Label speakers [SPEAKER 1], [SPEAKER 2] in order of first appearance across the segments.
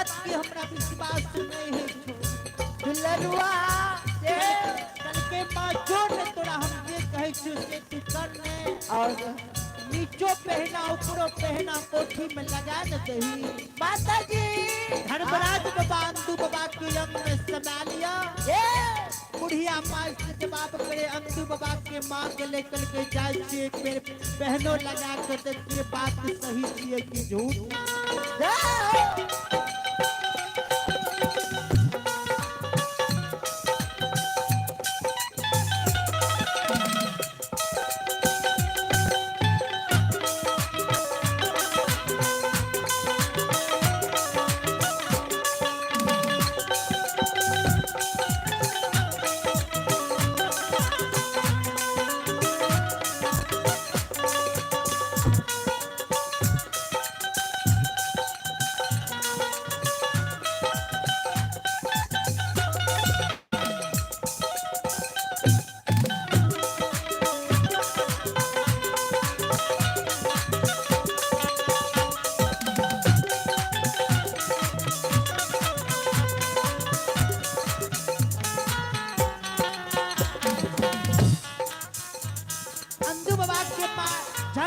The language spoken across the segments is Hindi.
[SPEAKER 1] बात की हमरा विश्वास नहीं है
[SPEAKER 2] दुल्हनुआ
[SPEAKER 1] कल के बाजो ने तोरा हम जे कहे छी से तू कर ले
[SPEAKER 2] और
[SPEAKER 1] नीचो पहना ऊपरो पहना कोठी में लगा न दही
[SPEAKER 2] माता जी
[SPEAKER 1] धर्मराज बाबा अंधु बाबा के रंग में समा लिया बुढ़िया माँ से जवाब करे अंधु बाबा के माँ के लेकर के जाए छे एक बेर बहनों लगा कर देखिए बात सही छिए कि झूठ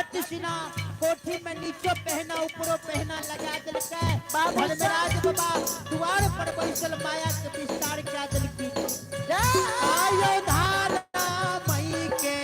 [SPEAKER 1] कोठी में नीचे पहना ऊपरों पहना लगा दिल धर्मराज बाबा द्वार पर बैसल माया के विस्तार क्या दिल की आयो धारा मई के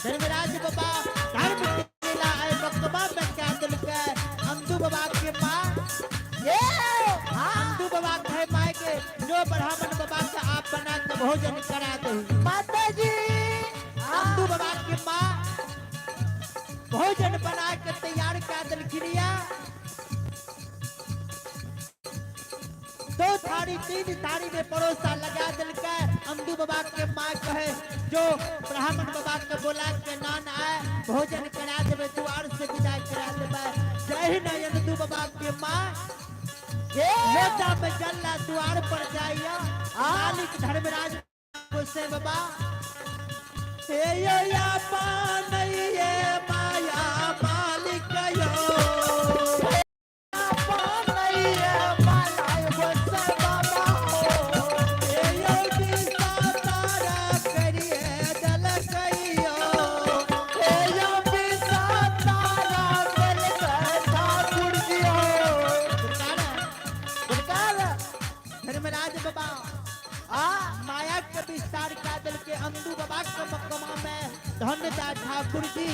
[SPEAKER 1] धर्मराज बाबा धर्म केला आए बकबा में क्या दिल के अंधु बाबा के माँ अंधु बाबा कहे माए के जो ब्राह्मण बाबा से आप बना के भोजन करा दो
[SPEAKER 2] माता जी
[SPEAKER 1] अंधु बाबा के माँ भोजन बना के तैयार कर दिलखिनिया। 2 थाली 3 थाली में परोसा लगा दिलके। अंधु बाबा के माँ कहे जो ब्राह्मण बाबा के बोला के नान आए भोजन करा देवे द्वार से विदा करा देवे। जय न अंधु बाबा के माँ लोटा में जल्ला द्वार पर जाइया। मालिक धर्मराज को से बाबा हे या पानैये माया मालिक यो पानैये माया वो से बाबा हे यो दिशा तारा करिए दल कहियो हे यो दिशा तारा करिए ठाकुर जियो। धर्मराज बाबा माया के विस्तार का दिल के अंधु बाबा के मकमा में धन्यदास ठाकुर जी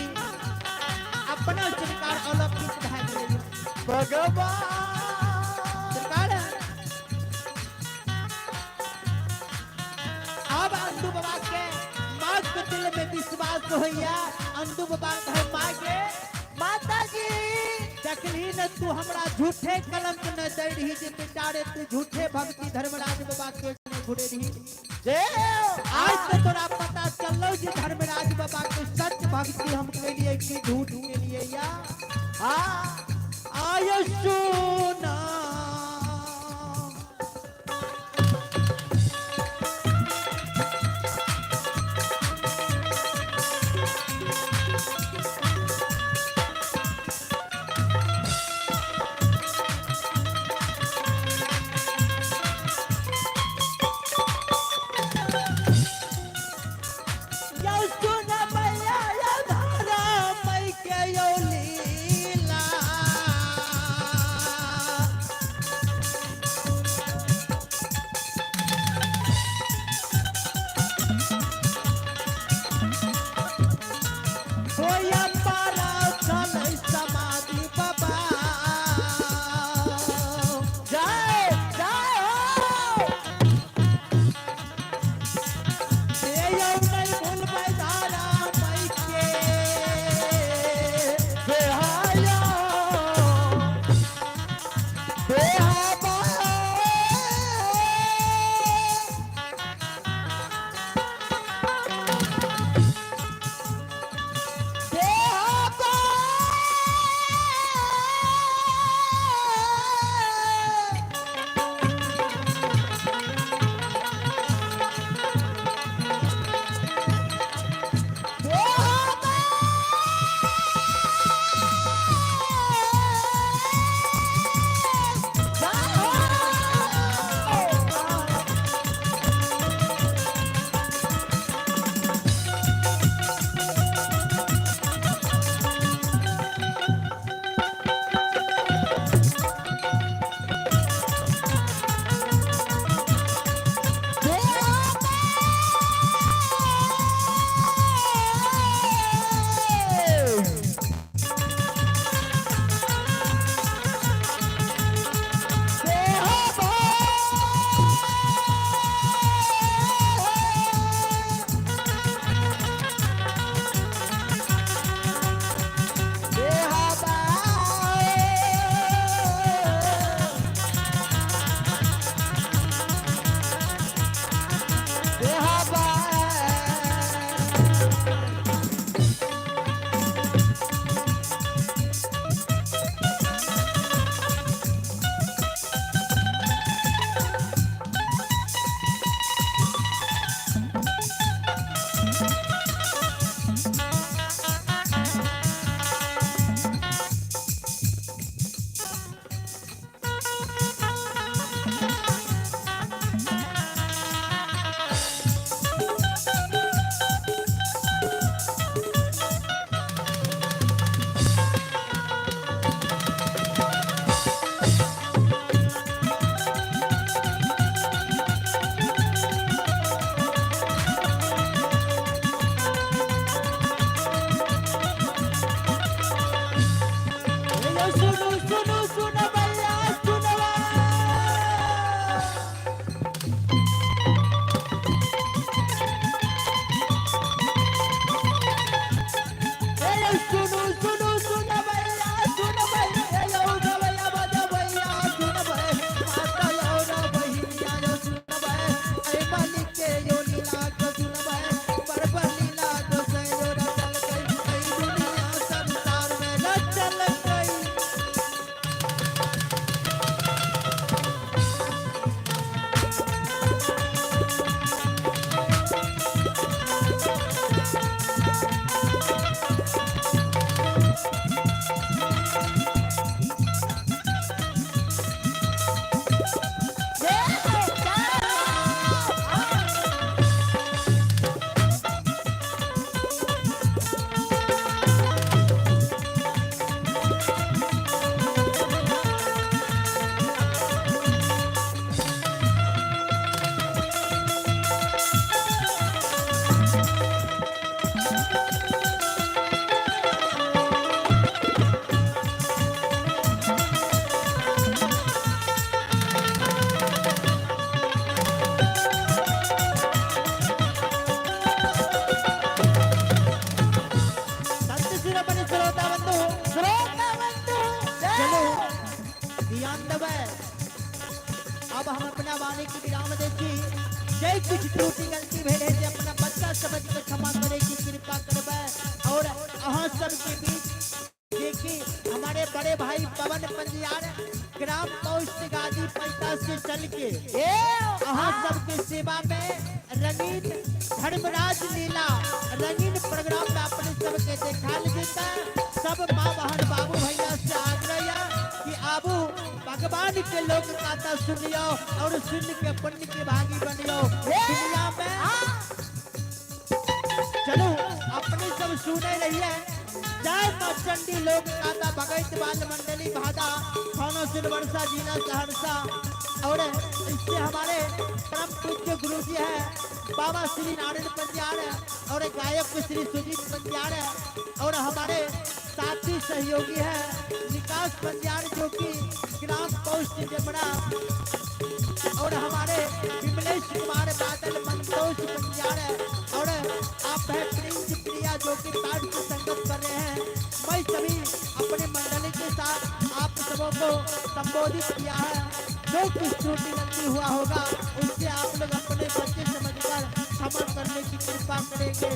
[SPEAKER 1] अपना सरकार अलौकिक भाग ले भगवान सरकार। अब अंधु बाबा के माँ के दिल में विश्वास होइया। अंधु बाबा कहे माँ के माता जी देखली न तू हमरा झूठे कलंक न दे रही जे बेचारे तू झूठे भक्ति धर्मराज बाबा के घुरे रही। आज तो तोरा पता चलो जी धर्मराज बाबा के सच भक्ति हम के लिए कि झूठ के लिए या आय सुना ध्यान देवे। अब हम अपना वाणी की विराम देती। जय कुछ त्रुटि गलती भेले जे अपना बच्चा समझ के क्षमा करे की कृपा करवे। और अहाँ सबके बीच देखिए हमारे बड़े भाई पवन पंजियार ग्राम पोस्ट गाजी पैसा से चल के अहाँ सबके सेवा में रंगीन धर्मराज लीला रंगीन प्रोग्राम में अपने सबके देखा देता। सब माँ बहन बाबू भैया से आग्रह कि आबू भगवान के लोक गाथा सुनियो और सुन के पुण्य के भागी बनियो दुनिया में। चलो अपने सब सुने रहिए। जय मां चंडी लोक गाथा भगत बाल मंडली भादा थाना सिलवर्षा जिला सहरसा। और इससे हमारे परम पूज्य गुरु जी है बाबा श्री नारायण पंजियार और गायक श्री सुजीत पंजियार और हमारे साथी सहयोगी है विकास पंजियार जो कि ग्राम पोस्ट जमना और हमारे विमलेश कुमार बादल मंतोष पंजियार और आप है प्रिंस प्रिया जो कि पाठ से संगत कर रहे हैं। मैं सभी अपने मंडली के साथ आप सबों को संबोधित किया है। जो कुछ त्रुटि गलती हुआ होगा उससे आप लोग अपने बच्चे समझकर क्षमा करने की कृपा करेंगे।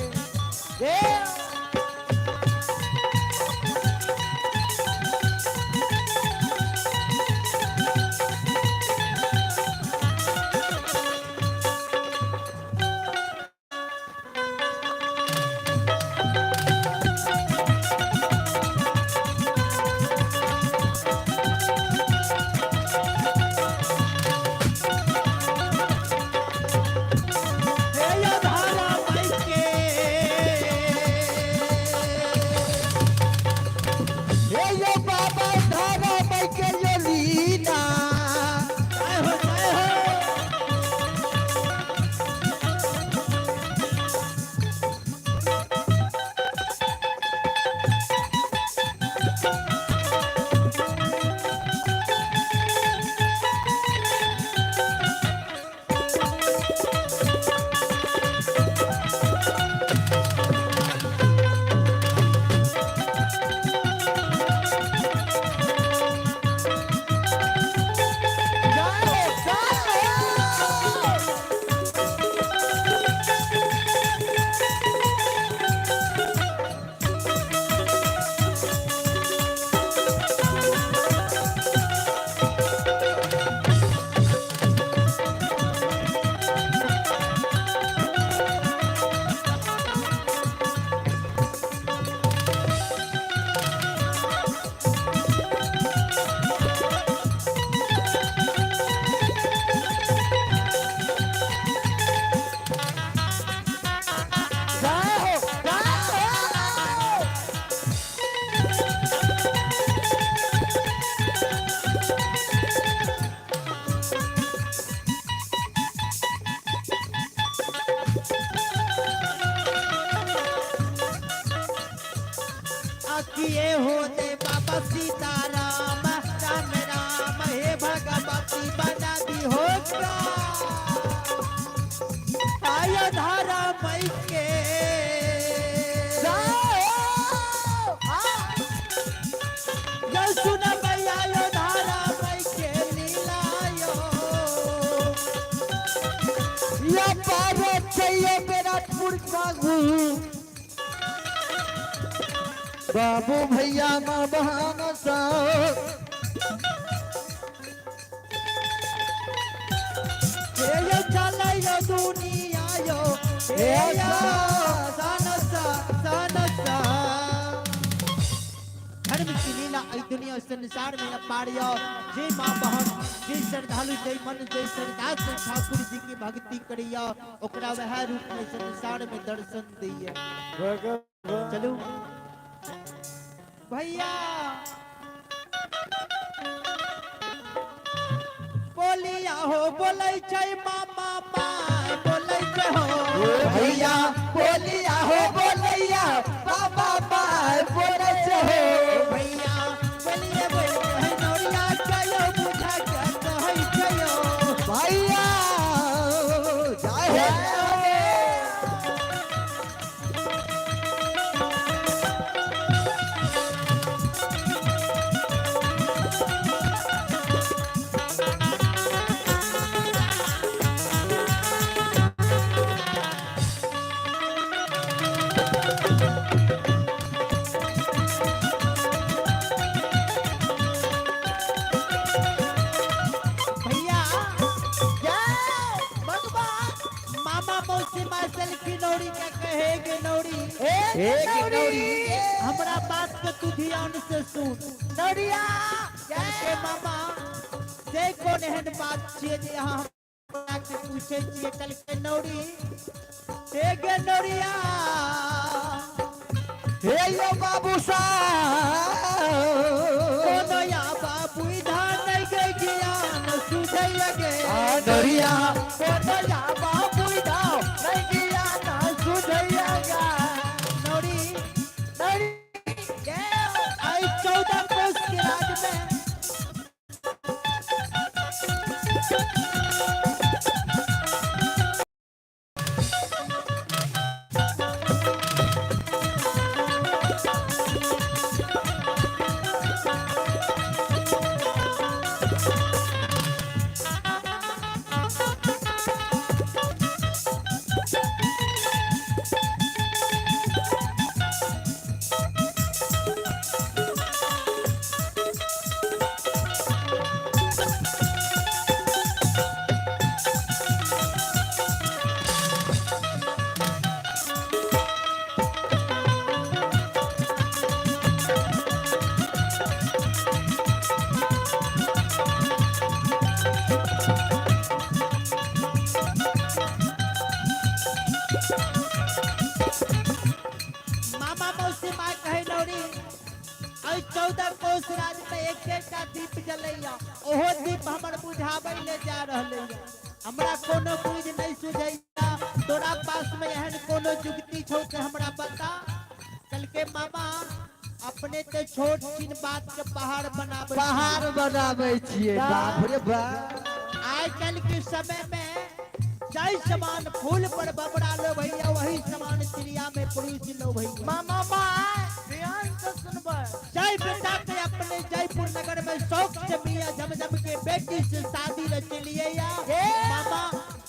[SPEAKER 1] किए होते बाबा सीताराम राम राम हे भगवती बना दी होगा आयो धारा मई के जो सुन भैया यो धारा मई के लीलायो या पारो चाहिए विराटपुर का बाबू भैया माँ बहाना सा ये चला यो दुनिया यो या सानसा सानसा धर्म की लीला इस दुनिया संसार में अपारियो जे माँ बहन जे श्रद्धालु जे मन जे श्रद्धा से ठाकुर जी की भक्ति करियो ओकरा वह रूप में संसार में दर्शन दिए। चलो भैया बोलिया हो बोलै छै मामा माय बोलै छै हो भैया बोलिया हो बोलैया बाबा माय बोलै छै हो भैया बोलिए बोलिए नौरिया चलो बुझा के कहै छै हो भैया जय हो
[SPEAKER 2] नौरी
[SPEAKER 1] हमरा बात के तू ध्यान से सुन।
[SPEAKER 2] नौरिया
[SPEAKER 1] के मामा जे कोन एहन बात छिए जे यहाँ हमरा के पूछे छिए कल के नौरी हे गे नौरिया
[SPEAKER 2] हे यो बाबू साहब
[SPEAKER 1] कोनो या बाबू इधर नहीं के ज्ञान सुझै लगे
[SPEAKER 2] नौरिया कोनो या बाबू इधर नहीं ज्ञान सुझैगा
[SPEAKER 1] नौरी
[SPEAKER 2] नौरी
[SPEAKER 1] आई 14 कोस के राज में मामा मौसी माँ कहे नौरी आई 14 कोस राज में एक दीप जलैया ओहो दीप हमर बुझाबै ले जा रहले हमरा कोनो बुझ नहीं सुझैया तोरा पास में एहन कोनो जुगती छौ से हमरा बता। कल के मामा अपने ते छोट छिन बात के पहाड़
[SPEAKER 2] बनाबै छिए बाप रे बाप।
[SPEAKER 1] आज कल के समय में जय समान फूल पर बबड़ा लो भैया वही समान चिड़िया में पुरुष लो भैया।
[SPEAKER 2] मामा ध्यान से सुनबे
[SPEAKER 1] जय बेटा के अपने जयपुर नगर में शौक से मियां झमझम के बेटी से शादी रच लिए या मामा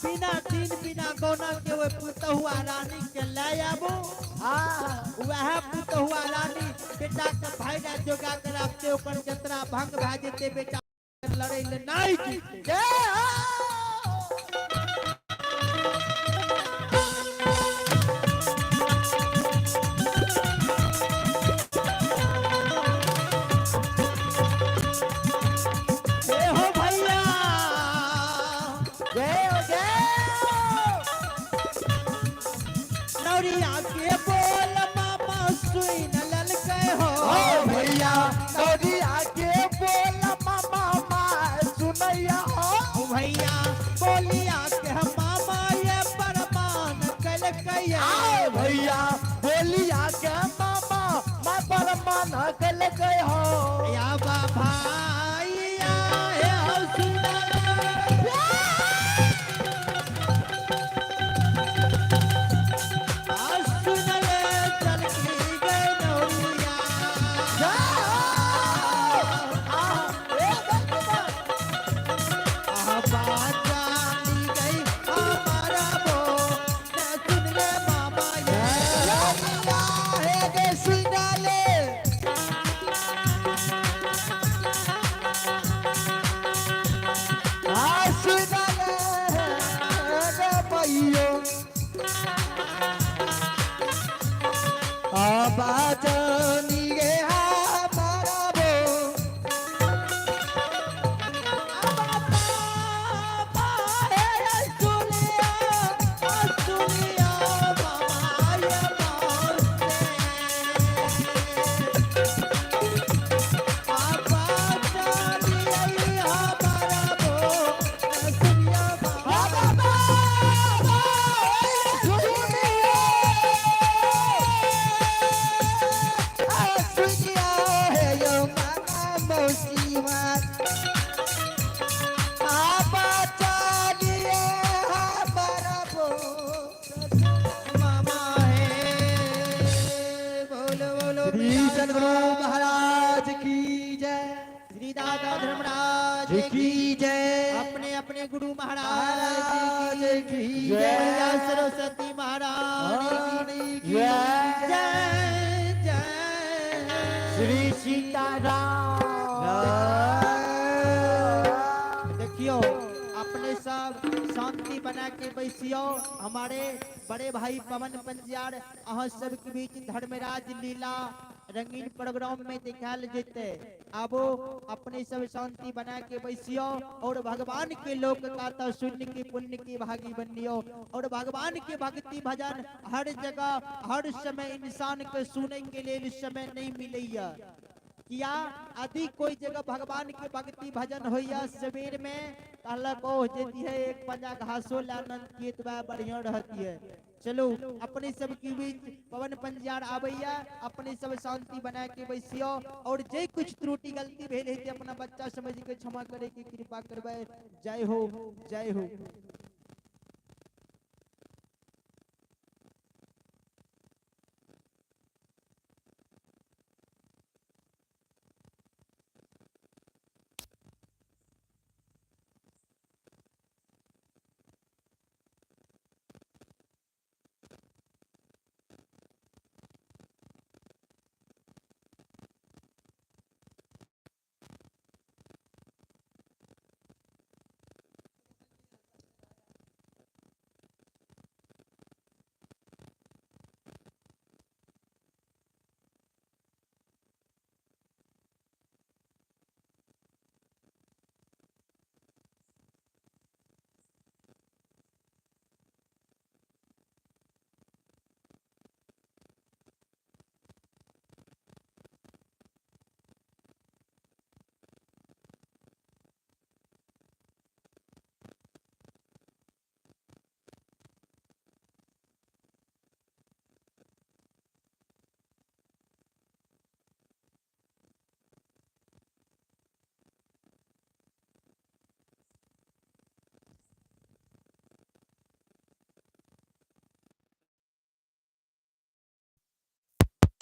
[SPEAKER 1] बिना दिन बिना गौना के वो पुतहुआ रानी के ले आबो वह पुतहुआ रानी बेटा के भाईरा जोगा कर आपके ऊपर जतरा भंग भा जेते बेटा लड़े ले नहीं जीते। नौरिया के बोल मामा सुन ललके हो
[SPEAKER 2] भैया नौरिया के बोल मामा सुनैया हो
[SPEAKER 1] भैया बोलिया के मामा ये परमान कल कया
[SPEAKER 2] भैया बोलिया के मामा मैं परमान कल गए हो
[SPEAKER 1] या भाईया हे सुना
[SPEAKER 2] बाजनी गे हमारा बो महाराज की जय,
[SPEAKER 1] श्री दादा धर्मराज
[SPEAKER 2] की जय,
[SPEAKER 1] अपने अपने गुरु महाराज की जय, मैया सरस्वती महारानी की जय जय,
[SPEAKER 2] श्री सीताराम।
[SPEAKER 1] देखियो अपने सब शांति बना के के बैसियो हमारे बड़े भाई पवन पंजियार अहाँ सबके बीच धर्मराज लीला रंगीन प्रोग्राम में दिखाल जेते। अब अपने सब शांति बना के बैसियो और भगवान के लोक गाथा सुन के पुण्य की भागी बनियो। और भगवान के भक्ति भजन हर जगह हर समय इंसान के सुने के लिए समय नहीं मिलैया। किया यदि कोई जगह भगवान के भक्ति भजन होइया सवेर में कहला को हो जेती है एक पंजा घासो लानन खेत बा बढ़िया रहती है। चलो अपने सब के बीच पवन पंजियार आबैया अपने सब शांति बना के बैसियो और जे कुछ त्रुटि गलती भेल है अपना बच्चा समझ के क्षमा करे की कृपा करबे। जय हो जय हो।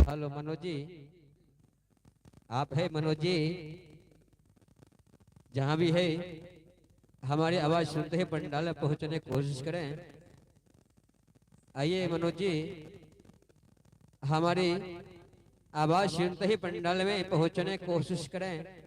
[SPEAKER 3] हेलो मनोज जी, आप है मनोज जी? जहाँ भी है हमारी आवाज सुनते ही पंडाल में पहुंचने की कोशिश करें। आइए मनोज जी, हमारी आवाज सुनते ही पंडाल में पहुंचने की कोशिश करें।